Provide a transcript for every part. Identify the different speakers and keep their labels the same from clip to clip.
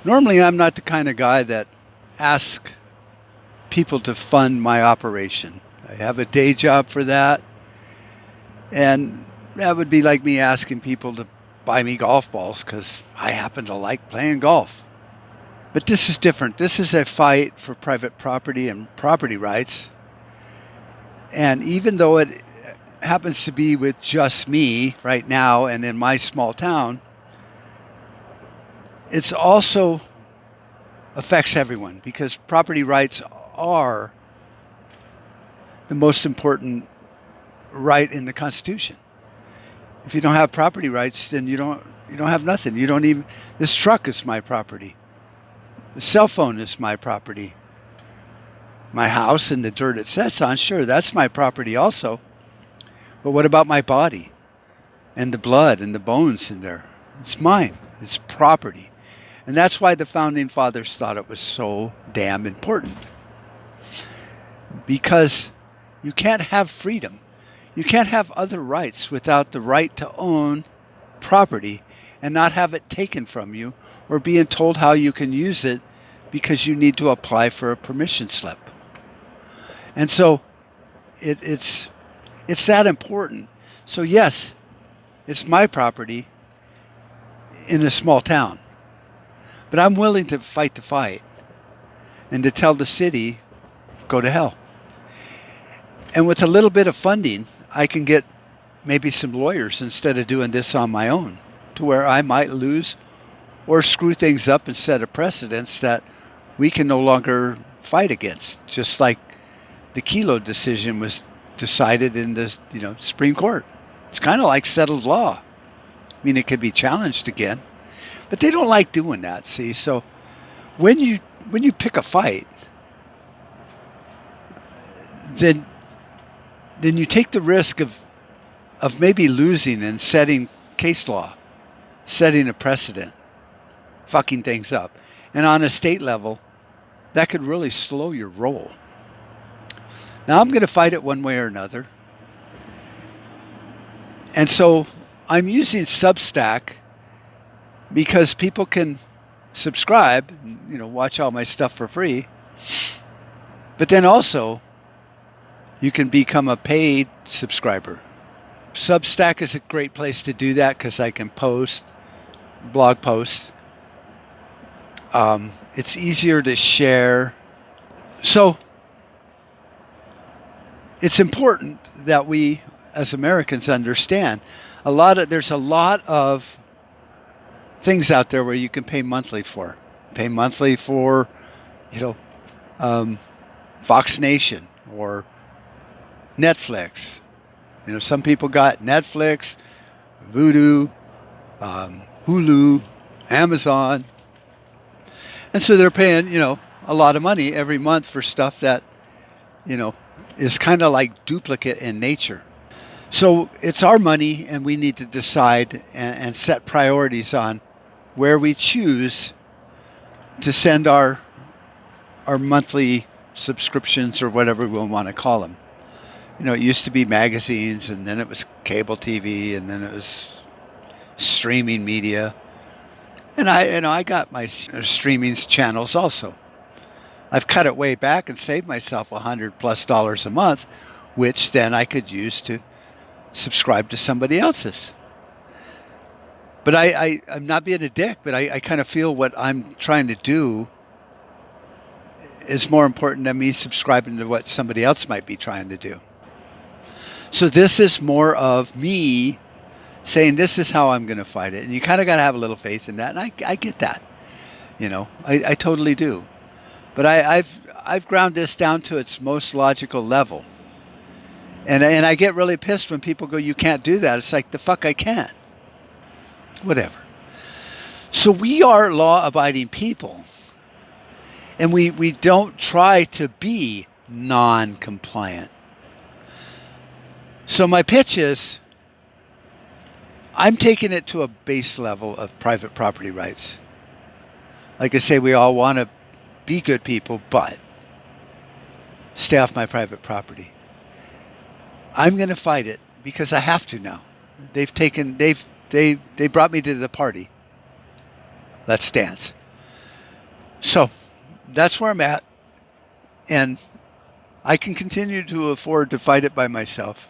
Speaker 1: Normally, I'm not the kind of guy that asks people to fund my operation. I have a day job for that, and that would be like me asking people to buy me golf balls because I happen to like playing golf. But this is different. This is a fight for private property and property rights. And even though it happens to be with just me right now and in my small town, it's also affects everyone because property rights are the most important right in the Constitution. If you don't have property rights, then you don't have nothing. You don't even this truck is my property. The cell phone is my property. My house and the dirt it sits on, sure, that's my property also. But what about my body and the blood and the bones in there? It's mine. It's property. And that's why the founding fathers thought it was so damn important. Because you can't have freedom. You can't have other rights without the right to own property and not have it taken from you or being told how you can use it because you need to apply for a permission slip. And so it's that important. So yes, it's my property in a small town. But I'm willing to fight the fight and to tell the city, go to hell. And with a little bit of funding, I can get maybe some lawyers instead of doing this on my own, to where I might lose or screw things up and set a precedence that we can no longer fight against. Just like the Kelo decision was decided in the Supreme Court. It's kind of like settled law. I mean, it could be challenged again, but they don't like doing that. See, so when you pick a fight, then you take the risk of maybe losing and setting case law, setting a precedent, fucking things up. And on a state level, that could really slow your roll. Now I'm going to fight it one way or another. And so I'm using Substack because people can subscribe, watch all my stuff for free. But then also you can become a paid subscriber. Substack is a great place to do that because I can post blog posts. It's easier to share. So it's important that we as Americans understand there's a lot of things out there where you can pay monthly for. Pay monthly for, Fox Nation or Netflix. Some people got Netflix, Vudu, Hulu, Amazon. And so they're paying, a lot of money every month for stuff that, is kind of like duplicate in nature. So it's our money, and we need to decide and set priorities on where we choose to send our monthly subscriptions or whatever we want to call them. It used to be magazines, and then it was cable TV, and then it was streaming media. And I got my streaming channels also. I've cut it way back and saved myself $100+ a month, which then I could use to subscribe to somebody else's. But I'm not being a dick, but I kind of feel what I'm trying to do is more important than me subscribing to what somebody else might be trying to do. So this is more of me saying this is how I'm going to fight it. And you kind of got to have a little faith in that. And I get that. I totally do. But I've ground this down to its most logical level. And I get really pissed when people go, you can't do that. It's like, the fuck I can't. Whatever. So we are law-abiding people. And we don't try to be non-compliant. So my pitch is, I'm taking it to a base level of private property rights. Like I say, we all want to be good people, but stay off my private property. I'm going to fight it because I have to now. They brought me to the party. Let's dance. So that's where I'm at, and I can continue to afford to fight it by myself.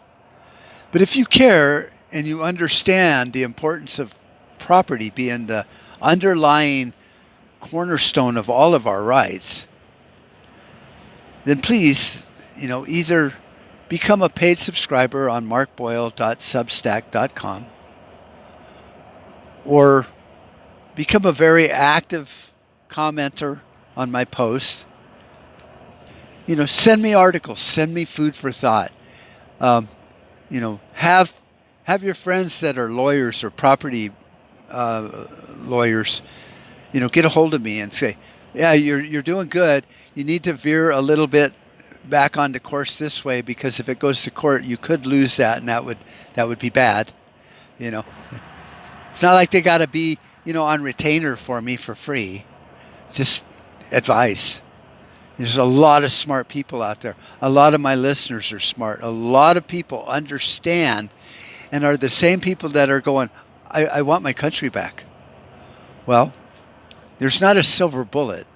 Speaker 1: But if you care and you understand the importance of property being the underlying cornerstone of all of our rights, then please, either become a paid subscriber on markboyle.substack.com or become a very active commenter on my post. Send me articles, send me food for thought. Um, have your friends that are lawyers or property lawyers, get a hold of me and say, yeah, you're doing good. You need to veer a little bit back onto course this way, because if it goes to court, you could lose that, and that would be bad. You know, it's not like they got to be on retainer for me for free. Just advice. There's a lot of smart people out there. A lot of my listeners are smart. A lot of people understand and are the same people that are going, I want my country back. Well, there's not a silver bullet,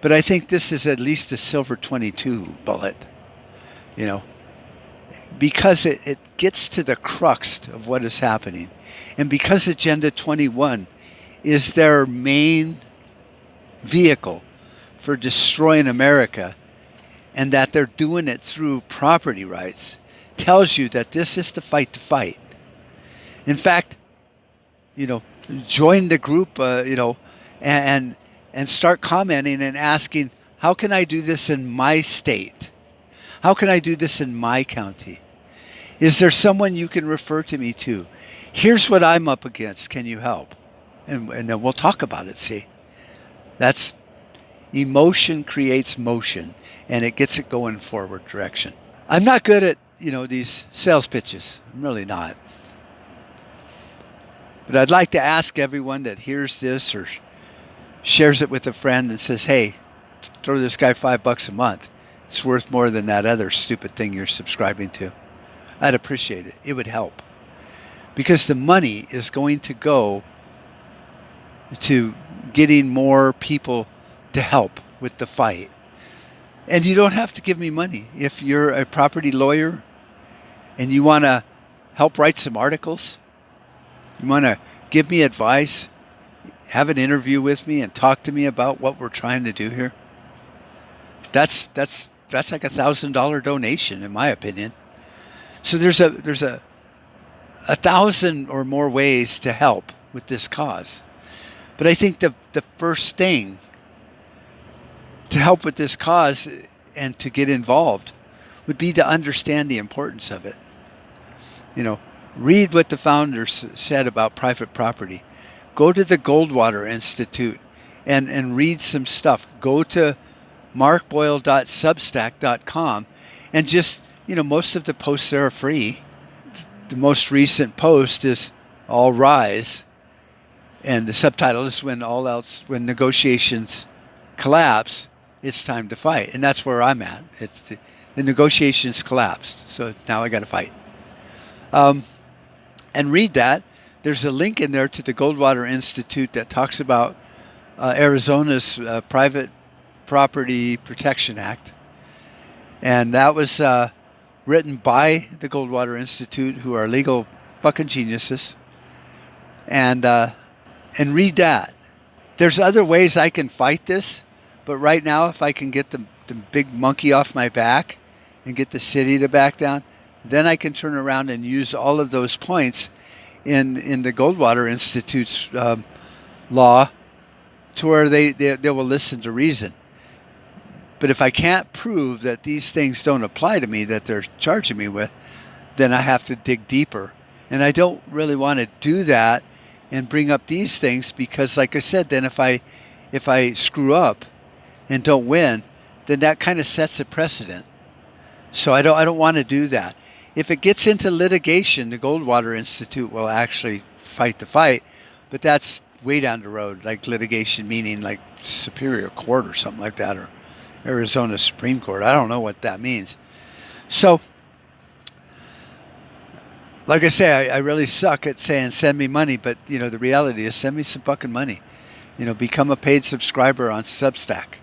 Speaker 1: but I think this is at least a silver 22 bullet, because it gets to the crux of what is happening. And because Agenda 21 is their main vehicle for destroying America, and that they're doing it through property rights, tells you that this is the fight to fight. In fact, join the group, and start commenting and asking, how can I do this in my state? How can I do this in my county? Is there someone you can refer to me to? Here's what I'm up against. Can you help? And then we'll talk about it. See, that's emotion creates motion, and it gets it going forward direction. I'm not good at, these sales pitches. I'm really not. But I'd like to ask everyone that hears this or shares it with a friend and says, hey, throw this guy $5 a month. It's worth more than that other stupid thing you're subscribing to. I'd appreciate it. It would help. Because the money is going to go to getting more people to help with the fight. And you don't have to give me money. If you're a property lawyer and you want to help write some articles, you want to give me advice, have an interview with me and talk to me about what we're trying to do here, that's like $1,000 donation, in my opinion. So there's a 1,000 or more ways to help with this cause. But I think the first thing to help with this cause and to get involved would be to understand the importance of it. Read what the founders said about private property. Go to the Goldwater Institute and read some stuff. Go to markboyle.substack.com and just, most of the posts there are free. The most recent post is All Rise, and the subtitle is when negotiations collapse, it's time to fight. And that's where I'm at. It's the negotiations collapsed, so now I got to fight. And read that. There's a link in there to the Goldwater Institute that talks about Arizona's Private Property Protection Act. And that was written by the Goldwater Institute, who are legal fucking geniuses. And read that. There's other ways I can fight this, but right now, if I can get the big monkey off my back and get the city to back down, then I can turn around and use all of those points in the Goldwater Institute's law to where they will listen to reason. But if I can't prove that these things don't apply to me that they're charging me with, then I have to dig deeper. And I don't really want to do that and bring up these things because, like I said, then if I screw up and don't win, then that kind of sets a precedent. So I don't want to do that. If it gets into litigation, the Goldwater Institute will actually fight the fight, but that's way down the road, like litigation meaning like Superior Court or something like that, or Arizona Supreme Court. I don't know what that means. So, like I say, I really suck at saying send me money, but the reality is send me some fucking money. become a paid subscriber on Substack.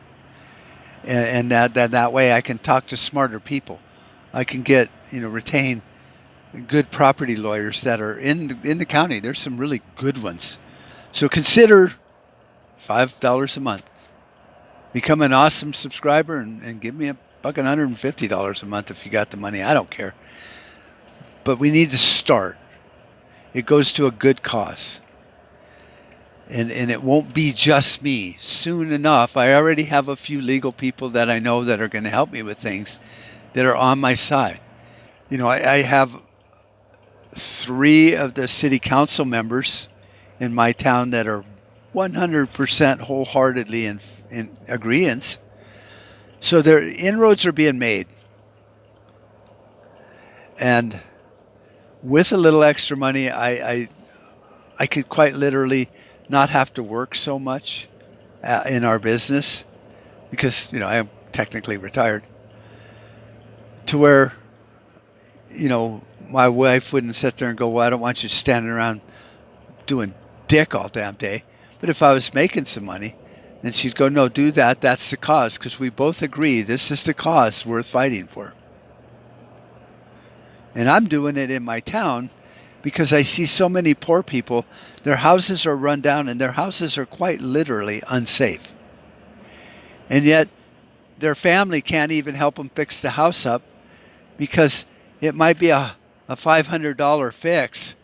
Speaker 1: And that way I can talk to smarter people. I can get, retain good property lawyers that are in the county. There's some really good ones. So consider $5 a month. Become an awesome subscriber and give me a fucking $150 a month if you got the money. I don't care. But we need to start. It goes to a good cause. And it won't be just me. Soon enough, I already have a few legal people that I know that are going to help me with things that are on my side. I have 3 of the city council members in my town that are 100% wholeheartedly in agreement. So their inroads are being made. And with a little extra money, I could quite literally not have to work so much in our business because, I am technically retired, to where, my wife wouldn't sit there and go, well, I don't want you standing around doing dick all damn day. But if I was making some money, then she'd go, no, do that. That's the cause, because we both agree this is the cause worth fighting for. And I'm doing it in my town because I see so many poor people, their houses are run down and their houses are quite literally unsafe. And yet their family can't even help them fix the house up because it might be a $500 fix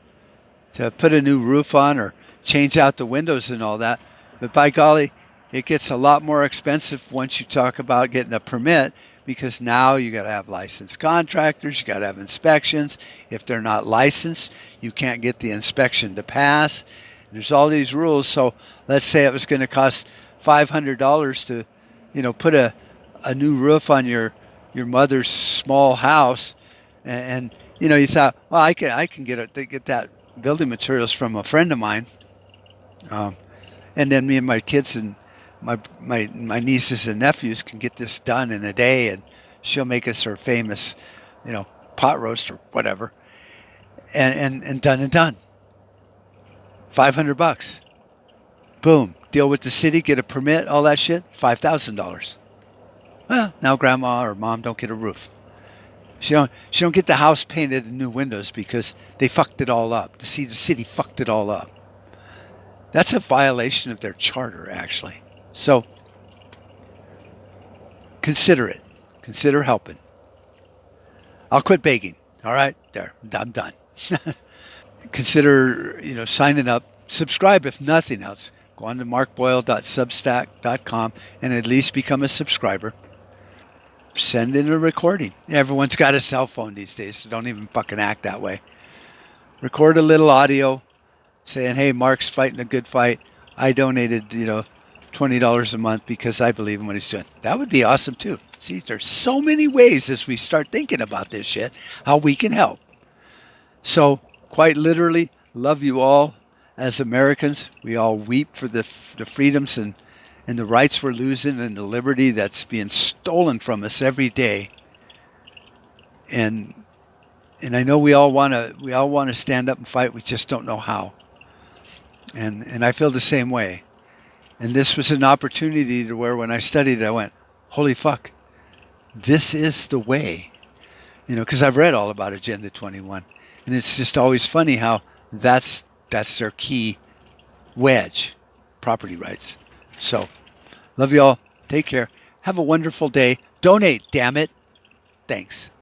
Speaker 1: to put a new roof on or change out the windows and all that. But by golly, it gets a lot more expensive once you talk about getting a permit, because now you got to have licensed contractors, you got to have inspections. If they're not licensed, you can't get the inspection to pass. There's all these rules. So let's say it was going to cost $500 to, put a new roof on your mother's small house, and you thought, well, I can get that building materials from a friend of mine, and then me and my kids and my nieces and nephews can get this done in a day, and she'll make us her famous, pot roast or whatever, and done. $500. Boom. Deal with the city, get a permit, all that shit. $5,000. Well, now grandma or mom don't get a roof. She don't get the house painted and new windows because they fucked it all up. The city fucked it all up. That's a violation of their charter, actually. So consider it. Consider helping. I'll quit begging. All right? There. I'm done. Consider, signing up. Subscribe if nothing else. Go on to markboyle.substack.com and at least become a subscriber. Send in a recording. Everyone's got a cell phone these days, so don't even fucking act that way. Record a little audio saying, hey, Mark's fighting a good fight. I donated, $20 a month because I believe in what he's doing. That would be awesome too. See, there's so many ways as we start thinking about this shit, how we can help. So, quite literally, love you all. As Americans, we all weep for the freedoms and the rights we're losing and the liberty that's being stolen from us every day. And I know we all want to stand up and fight. We just don't know how. And I feel the same way. And this was an opportunity to where when I studied it, I went, holy fuck, this is the way. Because I've read all about Agenda 21. And it's just always funny how that's their key wedge, property rights. So, love you all. Take care. Have a wonderful day. Donate, damn it. Thanks.